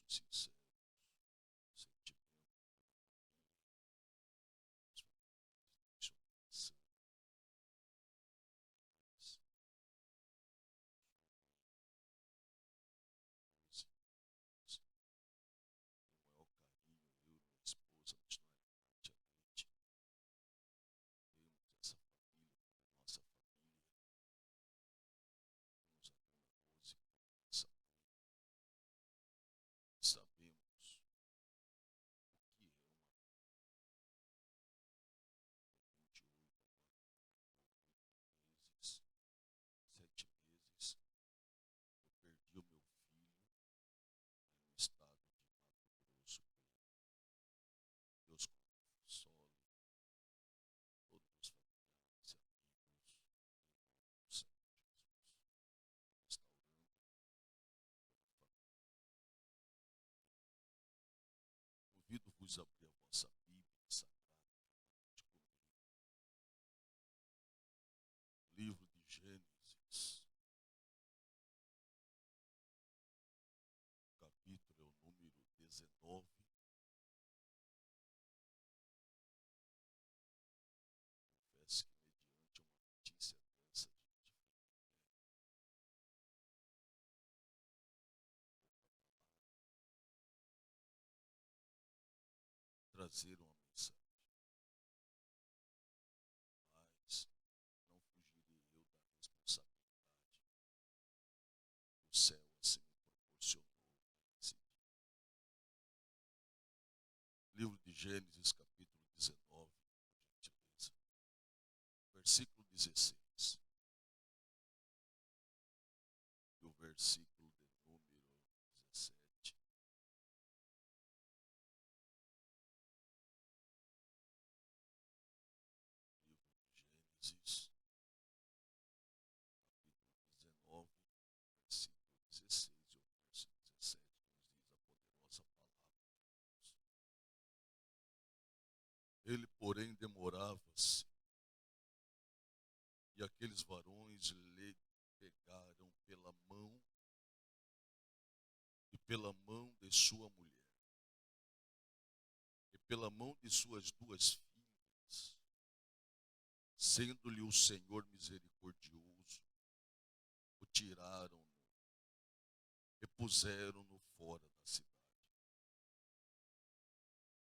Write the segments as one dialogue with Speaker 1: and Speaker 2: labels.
Speaker 1: sinceros sentimentos de coração. O maior carinho, eu e minha esposa, nós diariamente temos essa família, nossa família, temos alguma coisa em nossa mente, sabemos o que é uma 28 meses, 7 meses, eu perdi o meu filho no estado de Mato Grosso. Deus console todos os familiares e amigos do Senhor Jesus, restaurando toda a família. Convido-vos a abrir a vossa Bíblia Sagrada comigo. Livro de Gênesis, capítulo é o número 19. Confesso que mediante uma notícia dessa de trazer uma mensagem, mas não fugirei eu da responsabilidade que o céu assim me proporcionou nesse dia. Livro de Gênesis, capítulo 19, por gentileza, versículo 16 e o versículo de número 17. Livro de Gênesis, capítulo 19, versículo 16 e o verso 17, nos diz a poderosa palavra de Deus. Ele, porém, demorava-se, e aqueles varões lhe pegaram pela mão e pela mão de sua mulher e pela mão de suas 2 filhas, sendo-lhe o Senhor misericordioso, o tiraram-no e puseram-no fora da cidade.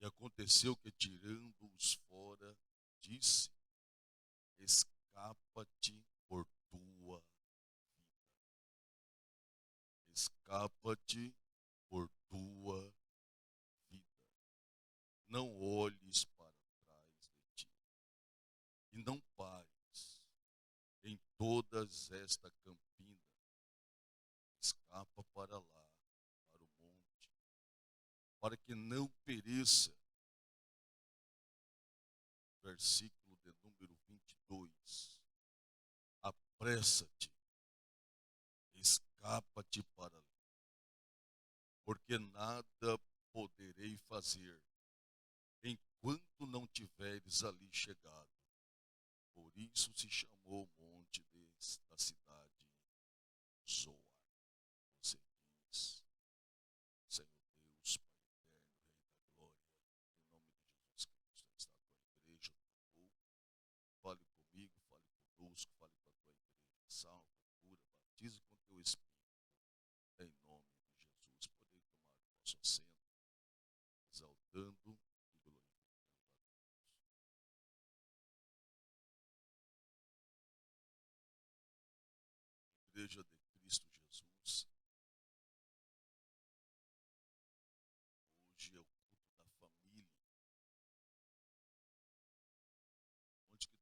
Speaker 1: E aconteceu que, tirando-os fora, disse: escapa-te por tua vida. Escapa-te por tua vida. Não olhes para trás de ti. E não pares em todas esta campina. Escapa para lá, para o monte, para que não pereça. Versículo de número 22. Apressa-te, escapa-te para ali, porque nada poderei fazer enquanto não tiveres ali chegado. Por isso se chamou o monte da cidade Zoar. Você diz: Senhor Deus, Pai eterno, Rei da glória, em nome de Jesus Cristo, está a tua igreja, o teu povo. Fale comigo, fale conosco, fale com a tua igreja. Salva, cura, batize com teu Espírito. Em nome de Jesus, poder tomar o vosso assento, exaltando e glorificando a Deus. Igreja de Cristo Jesus, hoje é o culto da família, onde que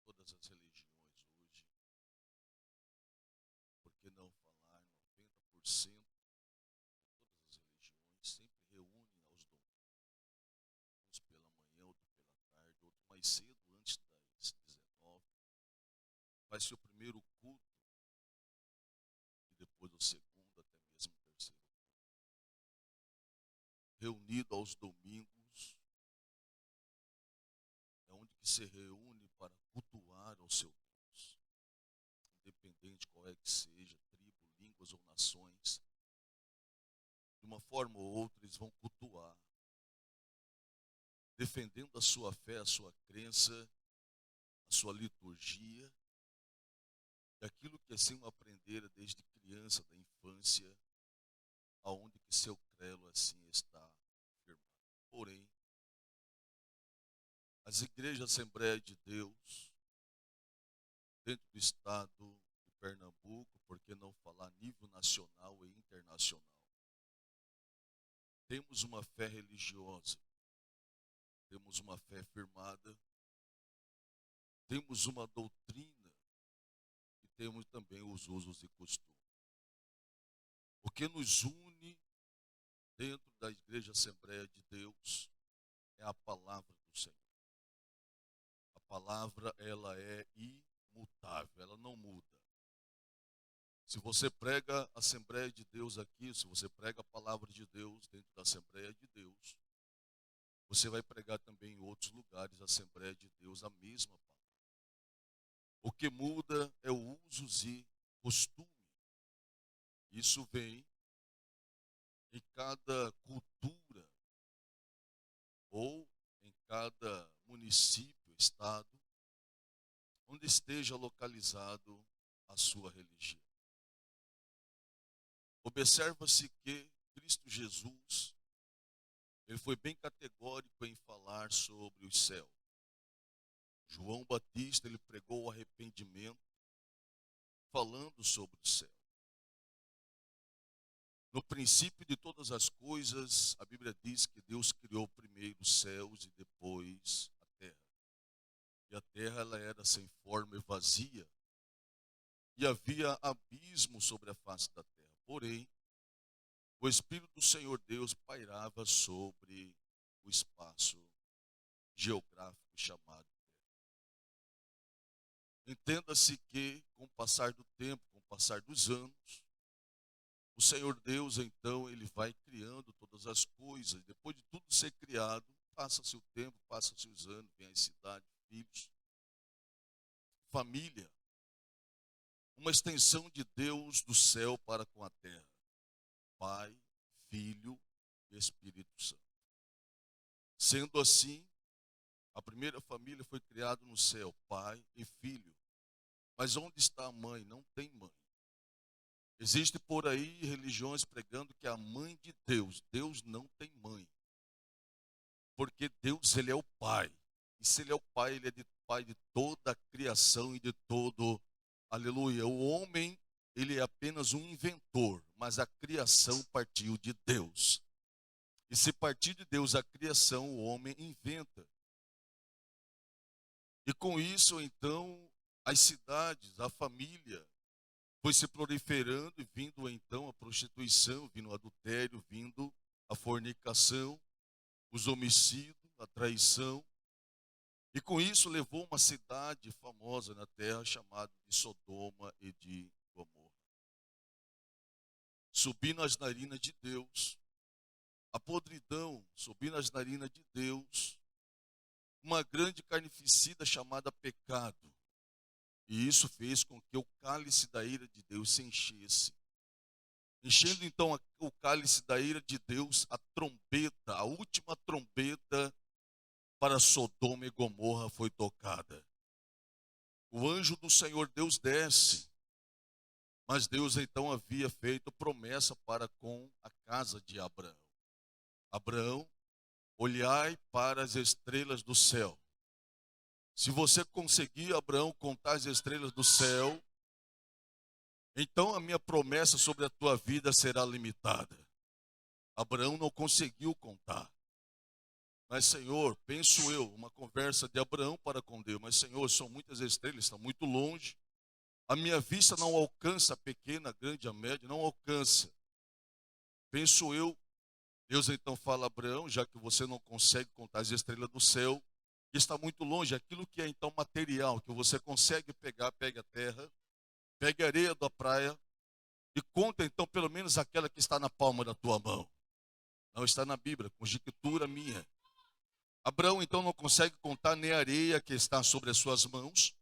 Speaker 1: todas as religiões hoje, por que não falar 90% de todas as religiões, sempre reúnem aos domingos, uns pela manhã, outros pela tarde, outros mais cedo, antes das 19. Faz-se o primeiro culto e depois o segundo, até mesmo o terceiro culto. Reunido aos domingos, é onde que se reúne para cultuar ao seu Deus. Independente qual é que seja, tribo, línguas ou nações, de uma forma ou outra, eles vão cultuar, defendendo a sua fé, a sua crença, a sua liturgia, e aquilo que assim um aprender desde criança, da infância, aonde que seu crelo assim está firmado. Porém, as igrejas Assembleia de Deus, dentro do estado de Pernambuco, por que não falar nível nacional e internacional, temos uma fé religiosa, temos uma fé firmada, temos uma doutrina e temos também os usos e costumes. O que nos une dentro da Igreja Assembleia de Deus é a palavra do Senhor. A palavra, ela é imutável, ela não muda. Se você prega a Assembleia de Deus aqui, se você prega a palavra de Deus dentro da Assembleia de Deus, você vai pregar também em outros lugares a Assembleia de Deus a mesma palavra. O que muda é o usos e costume. Isso vem em cada cultura ou em cada município, estado, onde esteja localizado a sua religião. Observa-se que Cristo Jesus, ele foi bem categórico em falar sobre os céus. João Batista, ele pregou o arrependimento, falando sobre o céu. No princípio de todas as coisas, a Bíblia diz que Deus criou primeiro os céus e depois a terra. E a terra, ela era sem forma e vazia, e havia abismo sobre a face da terra. Porém, o Espírito do Senhor Deus pairava sobre o espaço geográfico chamado terra. Entenda-se que, com o passar do tempo, com o passar dos anos, o Senhor Deus, então, ele vai criando todas as coisas. Depois de tudo ser criado, passa-se o tempo, passa-se os anos, vem a cidade, filhos, família. Uma extensão de Deus do céu para com a terra. Pai, Filho e Espírito Santo. Sendo assim, a primeira família foi criada no céu, pai e filho. Mas onde está a mãe? Não tem mãe. Existe por aí religiões pregando que a mãe de Deus, Deus não tem mãe. Porque Deus, ele é o pai. E se ele é o pai, ele é pai de toda a criação e de todo, aleluia. O homem, ele é apenas um inventor, mas a criação partiu de Deus. E se partir de Deus a criação, o homem inventa. E com isso, então, as cidades, a família, foi se proliferando e vindo então a prostituição, vindo o adultério, vindo a fornicação, os homicídios, a traição. E com isso levou uma cidade famosa na terra chamada de Sodoma e de Gomorra. Subindo as narinas de Deus, a podridão subindo as narinas de Deus, uma grande carnificida chamada pecado. E isso fez com que o cálice da ira de Deus se enchesse. Enchendo então o cálice da ira de Deus, a trombeta, a última trombeta para Sodoma e Gomorra foi tocada. O anjo do Senhor Deus desce, mas Deus então havia feito promessa para com a casa de Abraão. Abraão, olhai para as estrelas do céu. Se você conseguir, Abraão, contar as estrelas do céu, então a minha promessa sobre a tua vida será limitada. Abraão não conseguiu contar. Mas, Senhor, penso eu, uma conversa de Abraão para com Deus. Mas, Senhor, são muitas estrelas, está muito longe. A minha vista não alcança a pequena, a grande, a média, não alcança. Penso eu, Deus então fala a Abraão, já que você não consegue contar as estrelas do céu, está muito longe, aquilo que é então material, que você consegue pegar, pegue a terra, pegue a areia da praia e conta então pelo menos aquela que está na palma da tua mão. Não está na Bíblia, conjectura minha. Abraão então não consegue contar nem a areia que está sobre as suas mãos.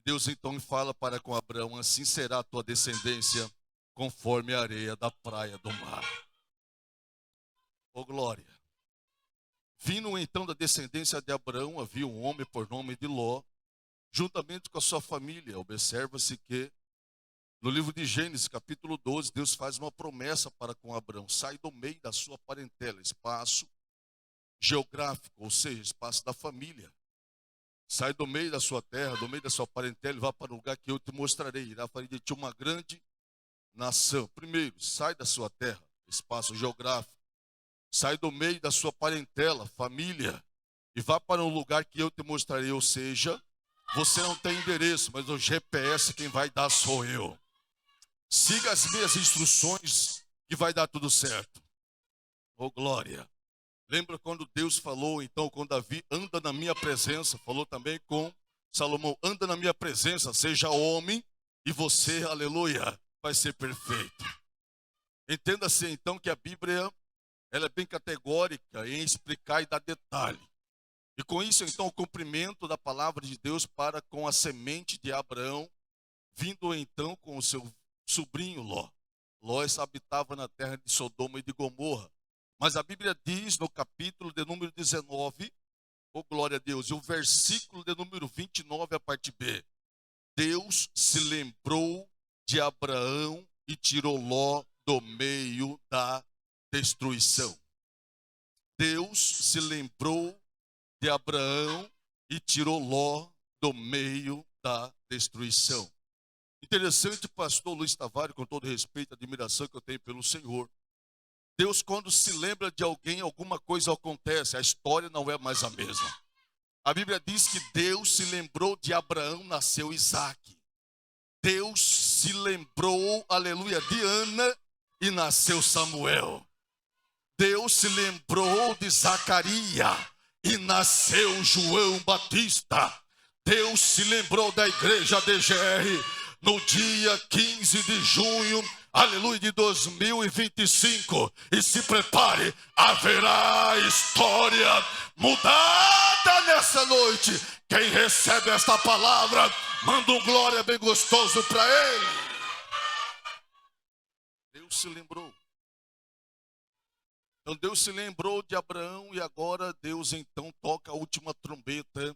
Speaker 1: Deus então fala para com Abraão, assim será a tua descendência conforme a areia da praia do mar. Oh, glória. Vindo então da descendência de Abraão, havia um homem por nome de Ló, juntamente com a sua família. Observa-se que no livro de Gênesis, capítulo 12, Deus faz uma promessa para com Abraão: sai do meio da sua parentela, espaço geográfico, ou seja, espaço da família. Sai do meio da sua terra, do meio da sua parentela, e vá para o lugar que eu te mostrarei. Irá fazer de ti uma grande nação. Primeiro, sai da sua terra, espaço geográfico. Sai do meio da sua parentela, família, e vá para um lugar que eu te mostrarei. Ou seja, você não tem endereço, mas o GPS quem vai dar sou eu. Siga as minhas instruções que vai dar tudo certo. Oh, glória. Lembra quando Deus falou, então, com Davi, anda na minha presença. Falou também com Salomão, anda na minha presença, seja homem, e você, aleluia, vai ser perfeito. Entenda-se, então, que a Bíblia, ela é bem categórica em explicar e dar detalhe. E com isso, então, o cumprimento da palavra de Deus para com a semente de Abraão, vindo, então, com o seu sobrinho Ló. Ló habitava na terra de Sodoma e de Gomorra. Mas a Bíblia diz no capítulo de número 19, oh glória a Deus, e o versículo de número 29, a parte B. Deus se lembrou de Abraão e tirou Ló do meio da destruição. Deus se lembrou de Abraão e tirou Ló do meio da destruição. Interessante, pastor Luiz Tavares, com todo respeito e admiração que eu tenho pelo Senhor. Deus, quando se lembra de alguém, alguma coisa acontece, a história não é mais a mesma. A Bíblia diz que Deus se lembrou de Abraão, nasceu Isaque. Deus se lembrou, aleluia, de Ana e nasceu Samuel. Deus se lembrou de Zacarias e nasceu João Batista. Deus se lembrou da igreja DGR no dia 15 de junho, aleluia, de 2025. E se prepare, haverá história mudada nessa noite. Quem recebe esta palavra, manda um glória bem gostoso para ele. Deus se lembrou. Então Deus se lembrou de Abraão e agora Deus então toca a última trombeta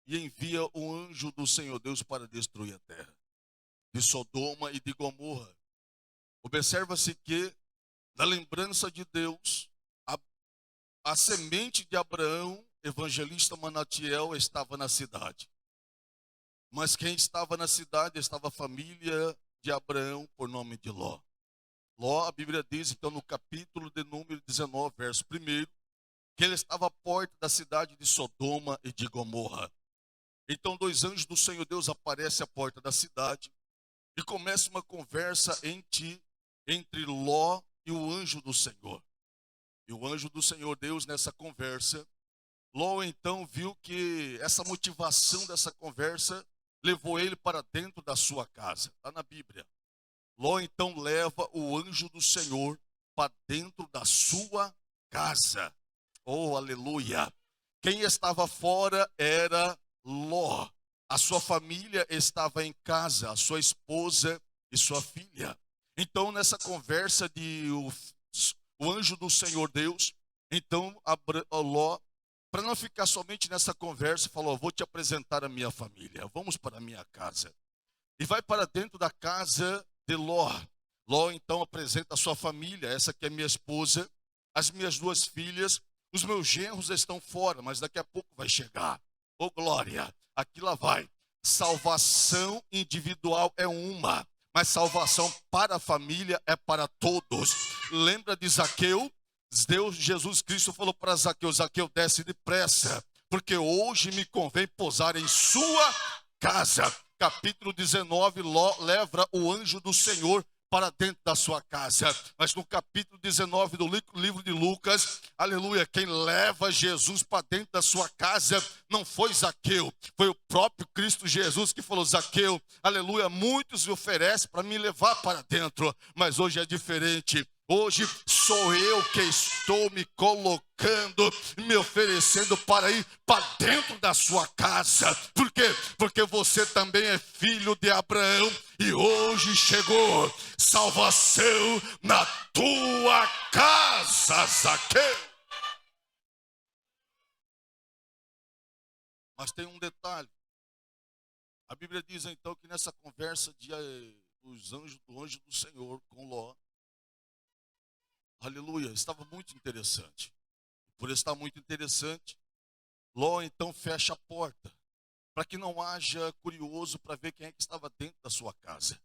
Speaker 1: e envia o anjo do Senhor Deus para destruir a terra de Sodoma e de Gomorra. Observa-se que, na lembrança de Deus, a semente de Abraão, evangelista Manatiel, estava na cidade. Mas quem estava na cidade estava a família de Abraão, por nome de Ló. Ló, a Bíblia diz, então, no capítulo de número 19, verso 1, que ele estava à porta da cidade de Sodoma e de Gomorra. Então, dois anjos do Senhor Deus aparecem à porta da cidade e começa uma conversa entre Ló e o anjo do Senhor. E o anjo do Senhor Deus, nessa conversa, Ló então viu que essa motivação dessa conversa levou ele para dentro da sua casa. Está na Bíblia. Ló então leva o anjo do Senhor para dentro da sua casa. Oh, aleluia! Quem estava fora era Ló. A sua família estava em casa, a sua esposa e sua filha. Então, nessa conversa o anjo do Senhor Deus, então Ló, para não ficar somente nessa conversa, falou: vou te apresentar a minha família, vamos para a minha casa. E vai para dentro da casa de Ló. Ló então apresenta a sua família: essa aqui é minha esposa, as minhas duas filhas, os meus genros estão fora, mas daqui a pouco vai chegar. Oh glória, aqui lá vai. Salvação individual é uma, mas salvação para a família é para todos. Lembra de Zaqueu? Jesus Cristo falou para Zaqueu: Zaqueu, desce depressa, porque hoje me convém pousar em sua casa. Capítulo 19, Ló leva o anjo do Senhor para dentro da sua casa. Mas no capítulo 19 do livro de Lucas, aleluia, quem leva Jesus para dentro da sua casa não foi Zaqueu, foi o próprio Cristo Jesus que falou: Zaqueu, aleluia, muitos me oferecem para me levar para dentro, mas hoje é diferente. Hoje sou eu que estou me colocando, me oferecendo para ir para dentro da sua casa. Por quê? Porque você também é filho de Abraão e hoje chegou salvação na tua casa, Zaqueu. Mas tem um detalhe. A Bíblia diz então que nessa conversa do anjo do Senhor com Ló, aleluia, estava muito interessante. Por estar muito interessante, Ló então fecha a porta, para que não haja curioso para ver quem é que estava dentro da sua casa.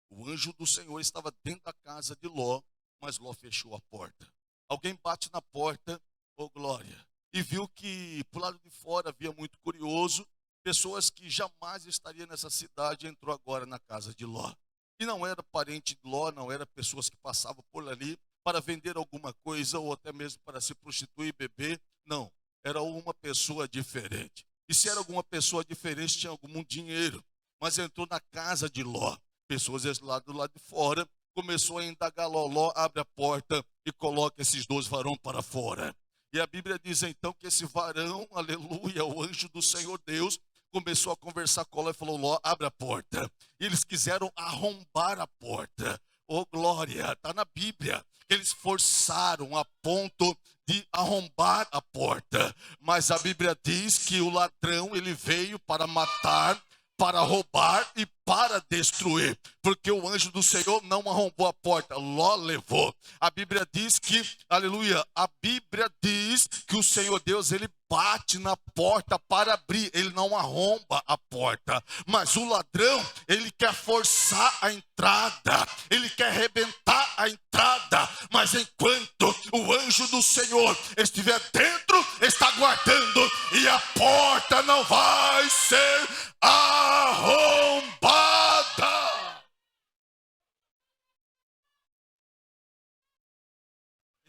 Speaker 1: O anjo do Senhor estava dentro da casa de Ló, mas Ló fechou a porta. Alguém bate na porta, oh glória, e viu que por lado de fora havia muito curioso, pessoas que jamais estariam nessa cidade, entrou agora na casa de Ló. E não era parente de Ló, não era pessoas que passavam por ali para vender alguma coisa ou até mesmo para se prostituir e beber. Não, era uma pessoa diferente. E se era alguma pessoa diferente, tinha algum dinheiro. Mas entrou na casa de Ló. Pessoas do lado de fora, começou a indagar Ló. Ló abre a porta e coloca esses dois varões para fora. E a Bíblia diz então que esse varão, aleluia, o anjo do Senhor Deus, começou a conversar com Ló e falou: Ló, abre a porta. E eles quiseram arrombar a porta. Oh glória, está na Bíblia. Eles forçaram a ponto de arrombar a porta. Mas a Bíblia diz que o ladrão, ele veio para matar, para roubar e para destruir, porque o anjo do Senhor não arrombou a porta, Ló levou. A Bíblia diz que, aleluia, a Bíblia diz que o Senhor Deus, ele bate na porta para abrir, ele não arromba a porta. Mas o ladrão, ele quer forçar a entrada, ele quer arrebentar a entrada, mas enquanto o anjo do Senhor estiver dentro, está guardando, e a porta não vai ser arrombada.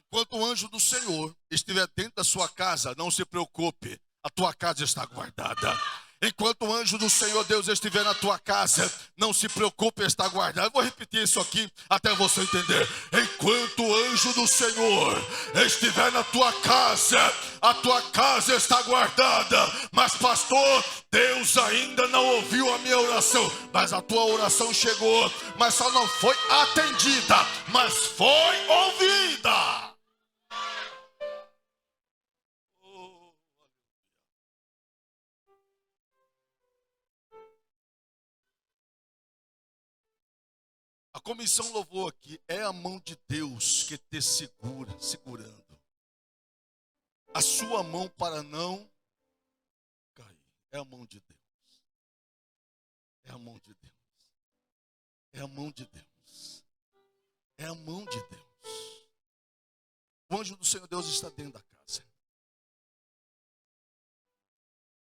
Speaker 1: Enquanto o anjo do Senhor estiver dentro da sua casa, não se preocupe, a tua casa está guardada. Enquanto o anjo do Senhor Deus estiver na tua casa, não se preocupe, está guardado. Eu vou repetir isso aqui até você entender. Enquanto o anjo do Senhor estiver na tua casa, a tua casa está guardada. Mas pastor, Deus ainda não ouviu a minha oração. Mas a tua oração chegou, mas só não foi atendida, mas foi ouvida. A comissão louvou aqui, é a mão de Deus que te segurando. A sua mão para não cair. É a mão de Deus. É a mão de Deus. É a mão de Deus. É a mão de Deus. O anjo do Senhor Deus está dentro da casa.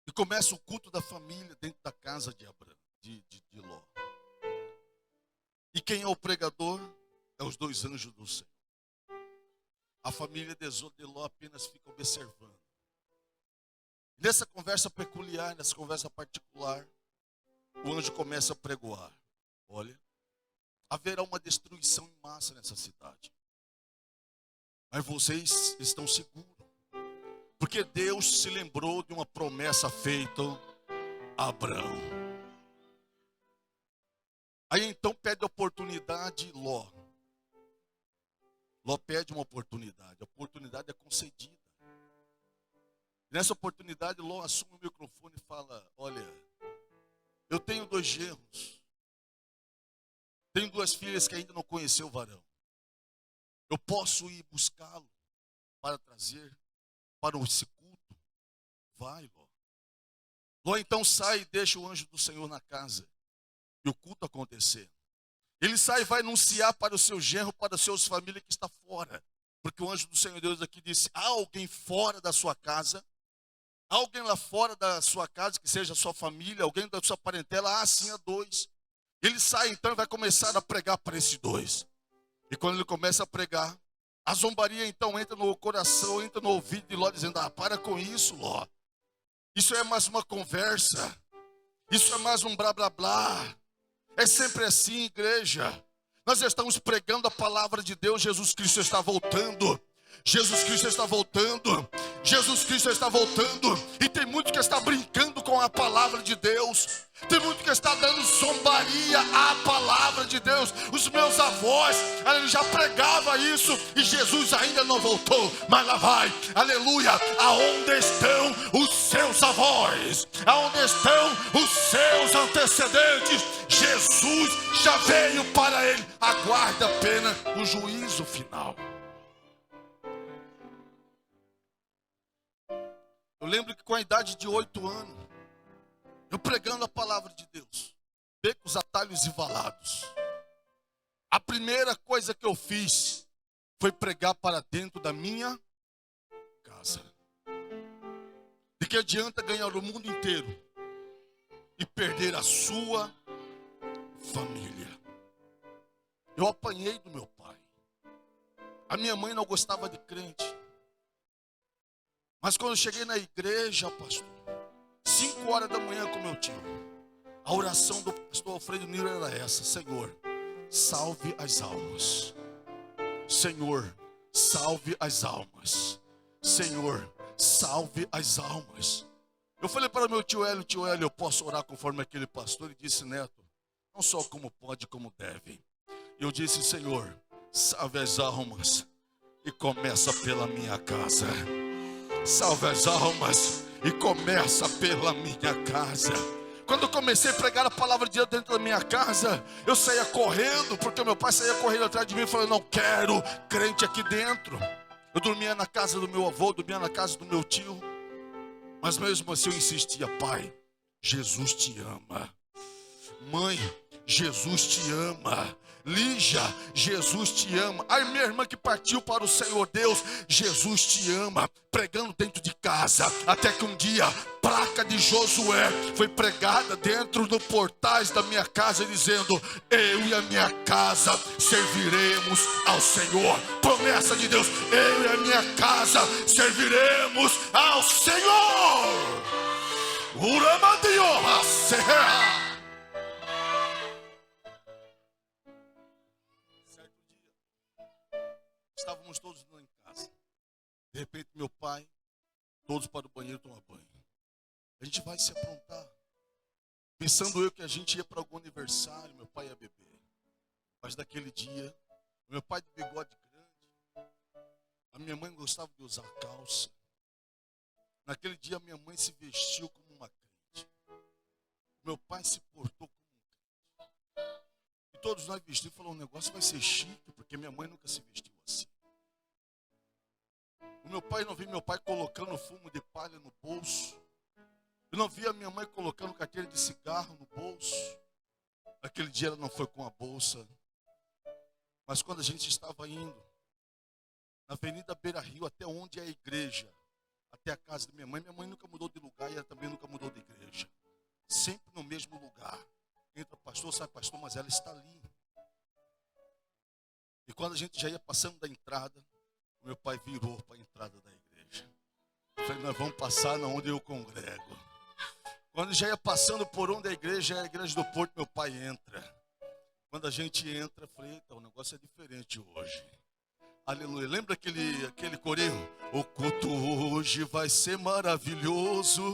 Speaker 1: E começa o culto da família dentro da casa de Abraão, de Ló. E quem é o pregador? É os dois anjos do Senhor. A família de Ló apenas fica observando. Nessa conversa peculiar, nessa conversa particular, o anjo começa a pregoar. Olha, haverá uma destruição em massa nessa cidade. Mas vocês estão seguros. Porque Deus se lembrou de uma promessa feita a Abraão. Aí então pede oportunidade Ló. Ló pede uma oportunidade. A oportunidade é concedida. Nessa oportunidade, Ló assume o microfone e fala: olha, eu tenho 2 genros. Tenho 2 filhas que ainda não conheceu o varão. Eu posso ir buscá-lo para trazer para esse culto? Vai, Ló. Ló então sai e deixa o anjo do Senhor na casa. E o culto acontecer. Ele sai e vai anunciar para o seu genro, para os seus famílias que está fora. Porque o anjo do Senhor Deus aqui disse: há alguém fora da sua casa? Há alguém lá fora da sua casa, que seja a sua família, alguém da sua parentela? Ah, sim, há 2. Ele sai então e vai começar a pregar para esses 2. E quando ele começa a pregar, a zombaria então entra no coração, entra no ouvido de Ló, dizendo: ah, para com isso, Ló. Isso é mais uma conversa. Isso é mais um blá blá blá. É sempre assim, igreja. Nós estamos pregando a palavra de Deus. Jesus Cristo está voltando. Jesus Cristo está voltando. Jesus Cristo está voltando. E tem muito que está brincando com a palavra de Deus. Tem muito que está dando zombaria à palavra de Deus. Os meus avós, eles já pregavam isso. E Jesus ainda não voltou. Mas lá vai, aleluia. Aonde estão os seus avós? Aonde estão os seus antecedentes? Jesus já veio para ele. Aguarde apenas o juízo final. Eu lembro que com a idade de 8 anos, eu pregando a palavra de Deus, becos, atalhos e valados, a primeira coisa que eu fiz foi pregar para dentro da minha casa. De que adianta ganhar o mundo inteiro e perder a sua família? Eu apanhei do meu pai. A minha mãe não gostava de crente. Mas quando eu cheguei na igreja, pastor, 5 horas da manhã com meu tio, a oração do pastor Alfredo Niro era essa: Senhor, salve as almas. Senhor, salve as almas. Senhor, salve as almas. Eu falei para o meu tio Hélio, eu posso orar conforme aquele pastor? Ele disse: Neto, não só como pode, como deve. Eu disse: Senhor, salve as almas e começa pela minha casa. Salve as almas e começa pela minha casa. Quando eu comecei a pregar a palavra de Deus dentro da minha casa, eu saía correndo, porque meu pai saía correndo atrás de mim, falando: não quero crente aqui dentro. Eu dormia na casa do meu avô, dormia na casa do meu tio, mas mesmo assim eu insistia: pai, Jesus te ama. Mãe, Jesus te ama. Lígia, Jesus te ama. Ai, minha irmã que partiu para o Senhor Deus, Jesus te ama. Pregando dentro de casa, até que um dia, placa de Josué foi pregada dentro dos portais da minha casa, dizendo: eu e a minha casa serviremos ao Senhor. Promessa de Deus: eu e a minha casa serviremos ao Senhor. Uramadioha serra. Estávamos todos em casa. De repente, meu pai, todos para o banheiro tomar banho. A gente vai se aprontar. Pensando eu que a gente ia para algum aniversário, meu pai ia beber. Mas daquele dia, meu pai de bigode grande, a minha mãe gostava de usar calça. Naquele dia, a minha mãe se vestiu como uma crente. Meu pai se portou como um crente. E todos nós vestimos e falamos: o negócio vai ser chique, porque minha mãe nunca se vestiu assim. O meu pai, não vi meu pai colocando fumo de palha no bolso. Eu não vi a minha mãe colocando carteira de cigarro no bolso. Aquele dia ela não foi com a bolsa. Mas quando a gente estava indo na Avenida Beira Rio, até onde é a igreja, até a casa da minha mãe nunca mudou de lugar e ela também nunca mudou de igreja. Sempre no mesmo lugar. Entra pastor, sai pastor, mas ela está ali. E quando a gente já ia passando da entrada, meu pai virou para a entrada da igreja. Eu falei: nós vamos passar na onde eu congrego. Quando já ia passando por onde é a igreja do Porto, meu pai entra. Quando a gente entra, eu falei: eita, o negócio é diferente hoje. Aleluia. Lembra aquele corinho? O culto hoje vai ser maravilhoso,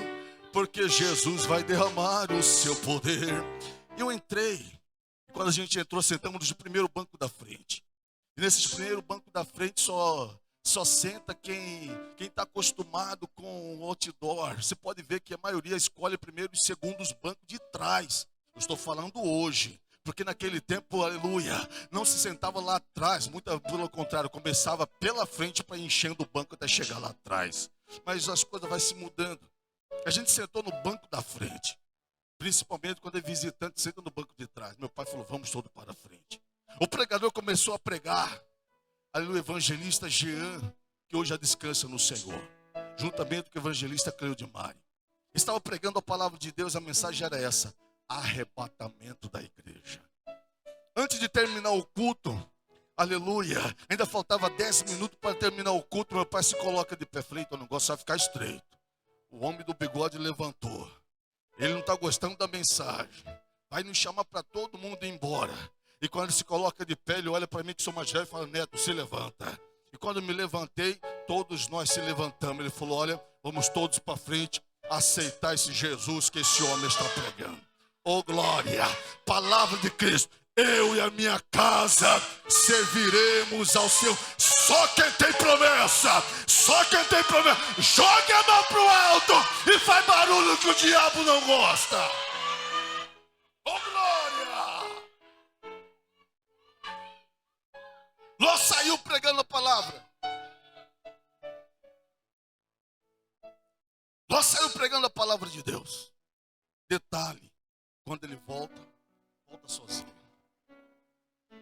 Speaker 1: porque Jesus vai derramar o seu poder. Eu entrei. E quando a gente entrou, sentamos no primeiro banco da frente. E nesse primeiro banco da frente só senta quem está acostumado com o outdoor. Você pode ver que a maioria escolhe primeiro e segundo os bancos de trás. Eu estou falando hoje. Porque naquele tempo, aleluia, não se sentava lá atrás. Muito pelo contrário, começava pela frente para ir enchendo o banco até chegar lá atrás. Mas as coisas vão se mudando. A gente sentou no banco da frente. Principalmente quando é visitante, senta no banco de trás. Meu pai falou: vamos todos para a frente. O pregador começou a pregar. Ali o evangelista Jean, que hoje já descansa no Senhor, juntamente com o evangelista Cleudio Mari, estava pregando a palavra de Deus. A mensagem era essa: arrebatamento da igreja. Antes de terminar o culto, aleluia, ainda faltava 10 minutos para terminar o culto. Meu pai se coloca de pé. Falei: o negócio vai ficar estreito. O homem do bigode levantou. Ele não está gostando da mensagem. Vai nos chamar para todo mundo ir embora. E quando ele se coloca de pé, ele olha para mim que sou mais velho e fala: Neto, se levanta. E quando eu me levantei, todos nós se levantamos. Ele falou: olha, vamos todos para frente aceitar esse Jesus que esse homem está pregando. Oh glória, palavra de Cristo. Eu e a minha casa serviremos ao Senhor. Só quem tem promessa, só quem tem promessa, jogue a mão para o alto e faz barulho que o diabo não gosta. Oh glória! Ló saiu pregando a palavra. Ló saiu pregando a palavra de Deus. Detalhe, quando ele volta sozinho.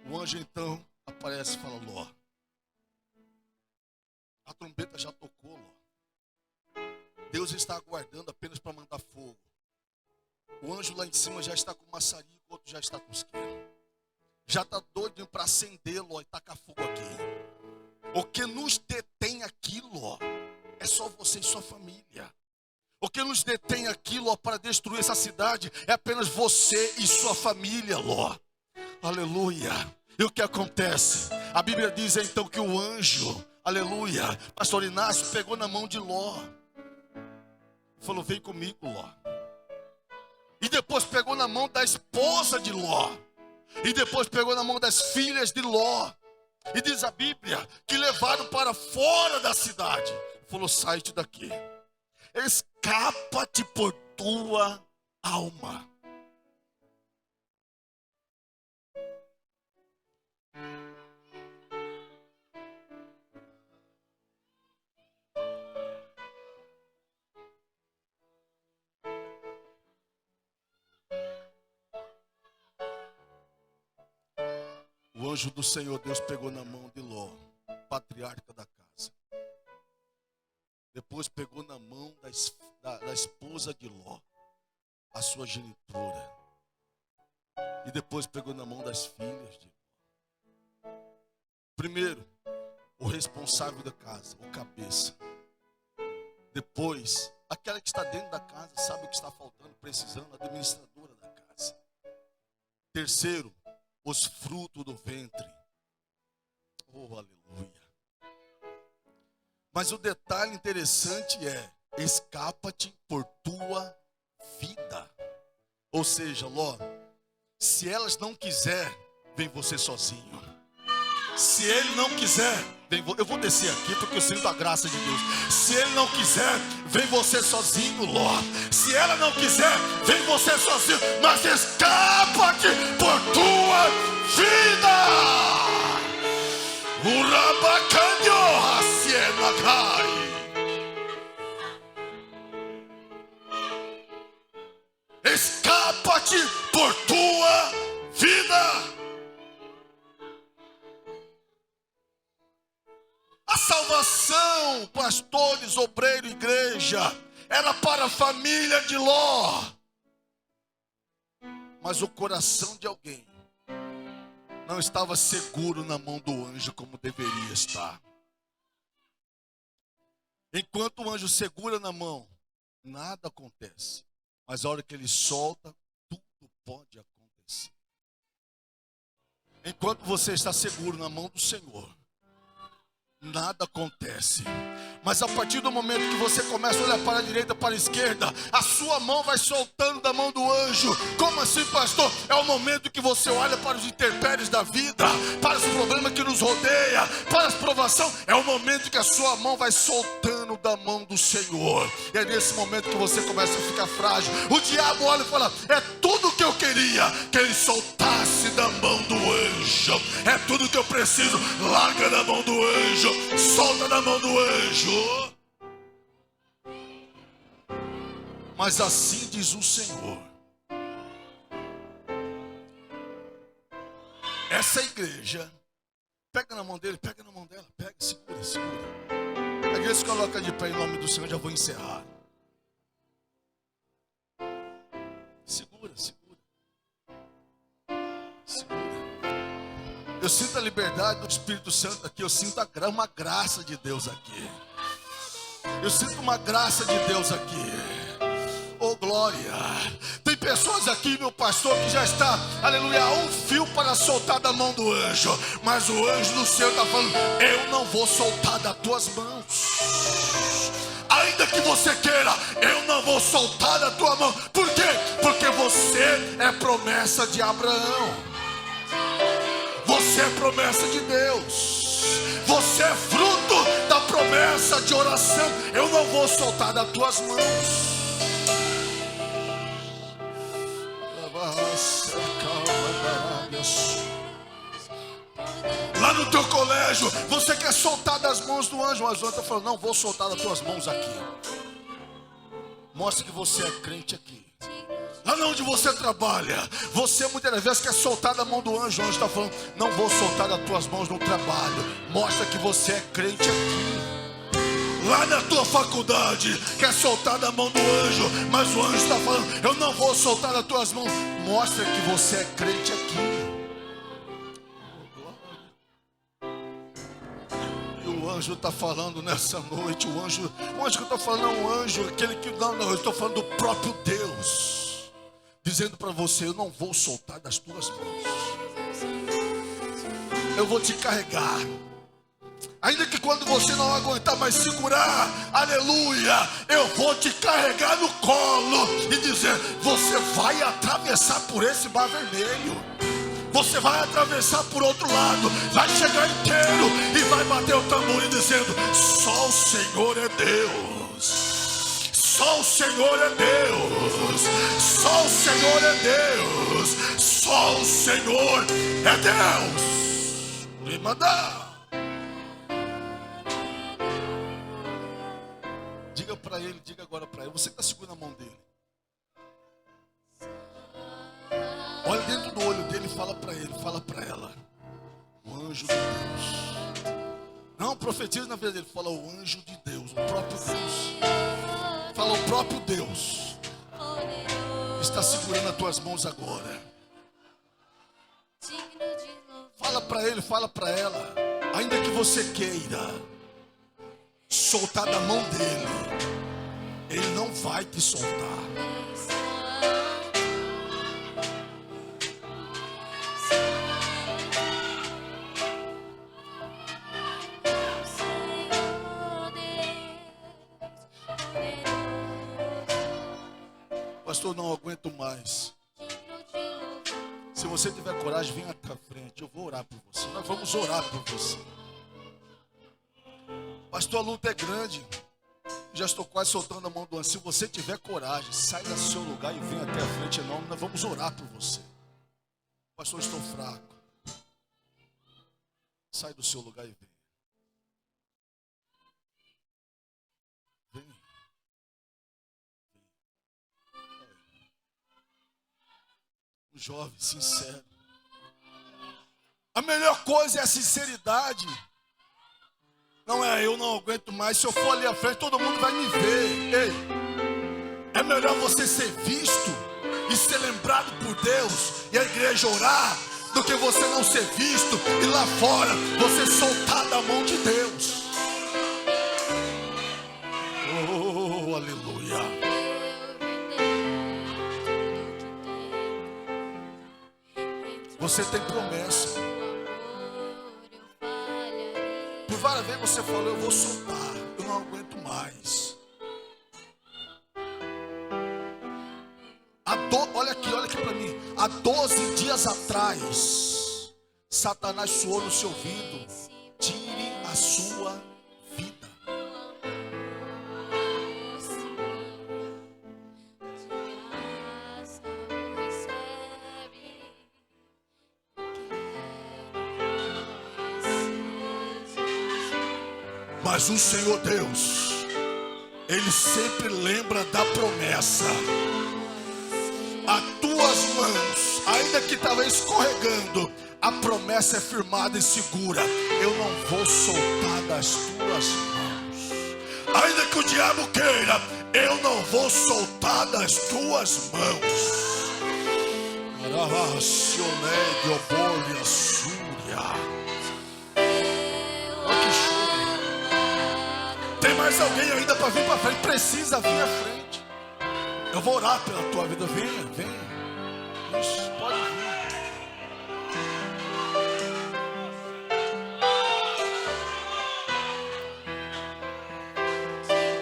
Speaker 1: O anjo então aparece e fala: Ló, a trombeta já tocou, Ló. Deus está aguardando apenas para mandar fogo. O anjo lá em cima já está com maçarico, o outro já está com isqueiro. Já está doido para acender, Ló, e tacar fogo aqui. O que nos detém aqui, Ló, é só você e sua família. O que nos detém aqui, Ló, para destruir essa cidade é apenas você e sua família, Ló. Aleluia. E o que acontece? A Bíblia diz então que o anjo, aleluia, pastor Inácio pegou na mão de Ló. Falou: vem comigo, Ló. E depois pegou na mão da esposa de Ló. E depois pegou na mão das filhas de Ló. E diz a Bíblia que levaram para fora da cidade. Falou: sai-te daqui. Escapa-te por tua alma. O anjo do Senhor Deus pegou na mão de Ló, patriarca da casa. Depois pegou na mão da esposa de Ló, a sua genitora. E depois pegou na mão das filhas de Ló. Primeiro, o responsável da casa, o cabeça. Depois, aquela que está dentro da casa, sabe o que está faltando, precisando, a administradora da casa. Terceiro, os frutos do ventre. Oh, aleluia. Mas o detalhe interessante é: escapa-te por tua vida. Ou seja, Ló, se elas não quiser, vem você sozinho. Se ele não quiser, eu vou descer aqui porque eu sinto a graça de Deus. Se ele não quiser, vem você sozinho, Ló. Se ela não quiser, vem você sozinho. Mas escapa-te por tua vida. Urabacanho, Hasienagai. Escapa-te por tua vida. A salvação, pastores, obreiro, igreja, era para a família de Ló. Mas o coração de alguém não estava seguro na mão do anjo como deveria estar. Enquanto o anjo segura na mão, nada acontece. Mas a hora que ele solta, tudo pode acontecer. Enquanto você está seguro na mão do Senhor, nada acontece. Mas a partir do momento que você começa a olhar para a direita, para a esquerda, a sua mão vai soltando da mão do anjo. Como assim, pastor? É o momento que você olha para os intempéries da vida, para os problemas que nos rodeia, para as provações. É o momento que a sua mão vai soltando da mão do Senhor. E é nesse momento que você começa a ficar frágil. O diabo olha e fala: é tudo que eu queria, que ele soltasse da mão do anjo. É tudo que eu preciso. Larga da mão do anjo, solta da mão do anjo. Mas assim diz o Senhor: essa igreja, pega na mão dele, pega na mão dela, pega, segura, segura. A igreja se coloca de pé em nome do Senhor, já vou encerrar. Segura, segura, segura. Eu sinto a liberdade do Espírito Santo aqui, eu sinto uma graça de Deus aqui. Eu sinto uma graça de Deus aqui. Oh glória. Tem pessoas aqui, meu pastor, que já está, aleluia, a um fio para soltar da mão do anjo. Mas o anjo do Senhor está falando: eu não vou soltar das tuas mãos. Ainda que você queira, eu não vou soltar da tua mão. Por quê? Porque você é promessa de Abraão. Você é promessa de Deus. Você é fruto da promessa de oração. Eu não vou soltar das tuas mãos. Lá no teu colégio, você quer soltar das mãos do anjo, mas o anjo está falando: não vou soltar das tuas mãos aqui. Mostra que você é crente aqui. Lá onde você trabalha, você muitas vezes quer soltar da mão do anjo. O anjo está falando: não vou soltar das tuas mãos no trabalho. Mostra que você é crente aqui. Lá na tua faculdade, quer soltar da mão do anjo, mas o anjo está falando: eu não vou soltar das tuas mãos. Mostra que você é crente aqui. O anjo está falando nessa noite. O anjo que eu estou falando é um anjo, aquele que não, eu estou falando do próprio Deus, dizendo para você: eu não vou soltar das tuas mãos. Eu vou te carregar. Ainda que quando você não aguentar mais segurar, aleluia, eu vou te carregar no colo e dizer: você vai atravessar por esse mar vermelho. Você vai atravessar por outro lado, vai chegar inteiro e vai bater o tambor e dizendo: só o Senhor é Deus. Só o Senhor é Deus. Só o Senhor é Deus. Só o Senhor é Deus. Me mandar. Diga para ele, diga agora para ele. Você que está segurando a mão dele, olha dentro do olho dele e fala para ele, fala para ela: o anjo de Deus. Não profetiza na vida dele, fala: o anjo de Deus, o próprio Deus. Fala: o próprio Deus está segurando as tuas mãos agora. Fala para ele, fala para ela. Ainda que você queira soltar da mão dele, ele não vai te soltar. Pastor, não aguento mais. Se você tiver coragem, vem até a frente. Eu vou orar por você. Nós vamos orar por você. Pastor, a luta é grande. Já estou quase soltando a mão do anjo. Se você tiver coragem, sai do seu lugar e vem até a frente. Não, nós vamos orar por você. Pastor, estou fraco. Sai do seu lugar e vem. Jovem, sincero. A melhor coisa é a sinceridade. Não é: eu não aguento mais. Se eu for ali à frente, todo mundo vai me ver. Ei, é melhor você ser visto e ser lembrado por Deus e a igreja orar, do que você não ser visto e lá fora você soltar da mão de Deus. Oh, aleluia. Você tem promessa. Por várias vezes você falou: eu vou soltar, eu não aguento mais. Olha aqui para mim. Há 12 dias atrás, Satanás soou no seu ouvido: tire a sua vida. Mas o Senhor Deus, Ele sempre lembra da promessa. As tuas mãos, ainda que estava escorregando, a promessa é firmada e segura. Eu não vou soltar das tuas mãos. Ainda que o diabo queira, eu não vou soltar das tuas mãos. Tem mais alguém ainda para vir para frente? Precisa vir à frente. Eu vou orar pela tua vida. Venha, venha. Isso, pode vir.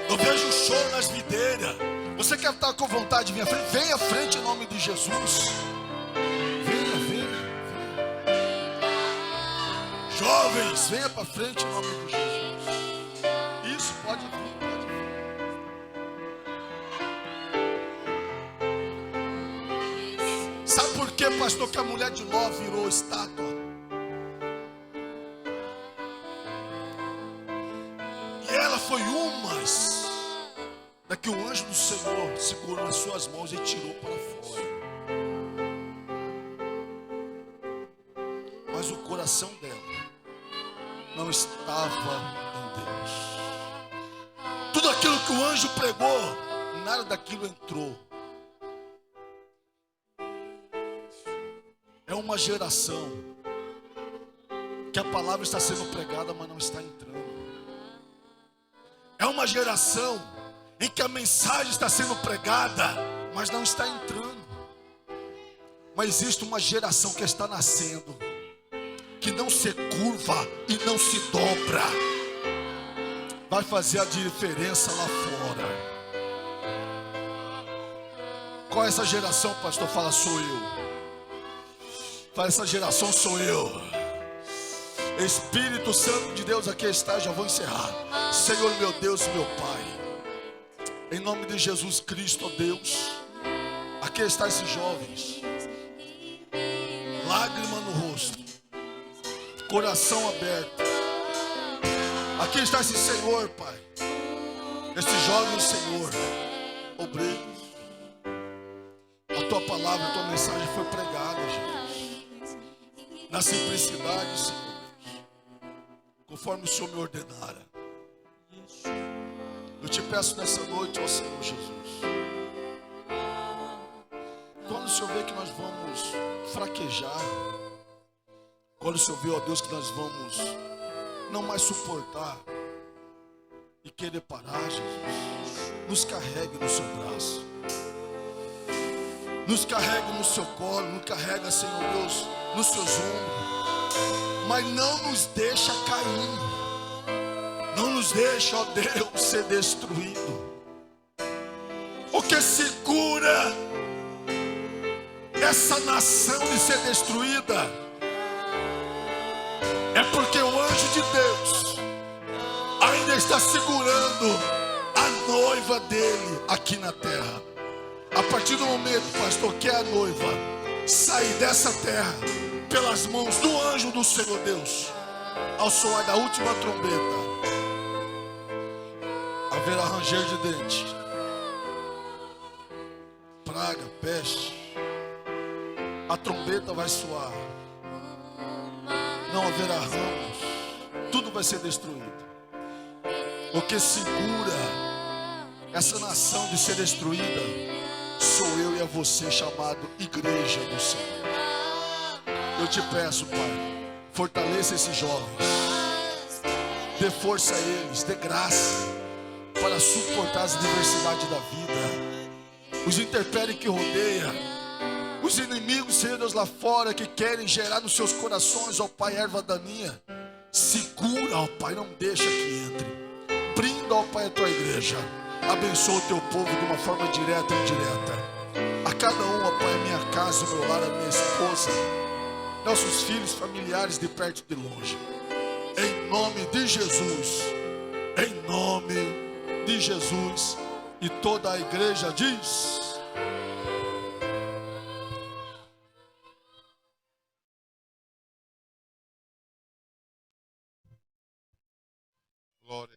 Speaker 1: Eu vejo choro nas videiras. Você quer estar com vontade de vir à frente? Venha à frente em nome de Jesus. Venha, venha, venha. Jovens, venha para frente em nome de Jesus. Isso, pode vir, pode vir. Sabe por que, pastor, que a mulher de Ló virou estátua? E ela foi umas da que o anjo do Senhor segurou nas suas mãos e tirou para fora. Mas o coração dela não estava em Deus. Tudo aquilo que o anjo pregou, nada daquilo entrou. É uma geração que a palavra está sendo pregada, mas não está entrando. É uma geração em que a mensagem está sendo pregada, mas não está entrando. Mas existe uma geração que está nascendo, que não se curva e não se dobra. Vai fazer a diferença lá fora. Qual é essa geração, pastor? Fala, sou eu. Fala, essa geração sou eu. Espírito Santo de Deus, aqui está, já vou encerrar. Senhor meu Deus, meu Pai, em nome de Jesus Cristo, ó Deus, aqui está esses jovens, lágrima no rosto, coração aberto. Aqui está esse Senhor, Pai, esse jovem Senhor, obreiros. A tua palavra, a tua mensagem foi pregada, Jesus, na simplicidade, Senhor, conforme o Senhor me ordenara. Eu te peço nessa noite, ó Senhor Jesus, quando o Senhor vê que nós vamos fraquejar, quando o Senhor vê, ó Deus, que nós vamos não mais suportar e querer parar, Jesus, nos carregue no seu braço, nos carregue no seu colo, nos carrega, Senhor Deus, nos seus ombros, mas não nos deixa cair. Não nos deixa, ó Deus, ser destruído. O que segura essa nação de ser destruída é porque o anjo de Deus ainda está segurando a noiva dele aqui na terra. A partir do momento, pastor, que a noiva sair dessa terra pelas mãos do anjo do Senhor Deus, ao soar da última trombeta, haverá ranger de dente, praga, peste. A trombeta vai soar, não haverá ramos, tudo vai ser destruído. O que segura essa nação de ser destruída sou eu e é você, chamado Igreja do Senhor. Eu te peço, Pai, fortaleça esses jovens, dê força a eles, dê graça para suportar as adversidades da vida, os intempéries que rodeia, os inimigos, Senhor Deus, lá fora, que querem gerar nos seus corações, ó Pai, erva daninha. Segura, ó Pai, não deixa que entre. Brinda, ó Pai, a tua igreja. Abençoa o teu povo de uma forma direta e indireta. A cada um, ó Pai, a minha casa, o meu lar, a minha esposa, nossos filhos, familiares de perto e de longe. Em nome de Jesus. Em nome de Jesus. E toda a igreja diz... Glória.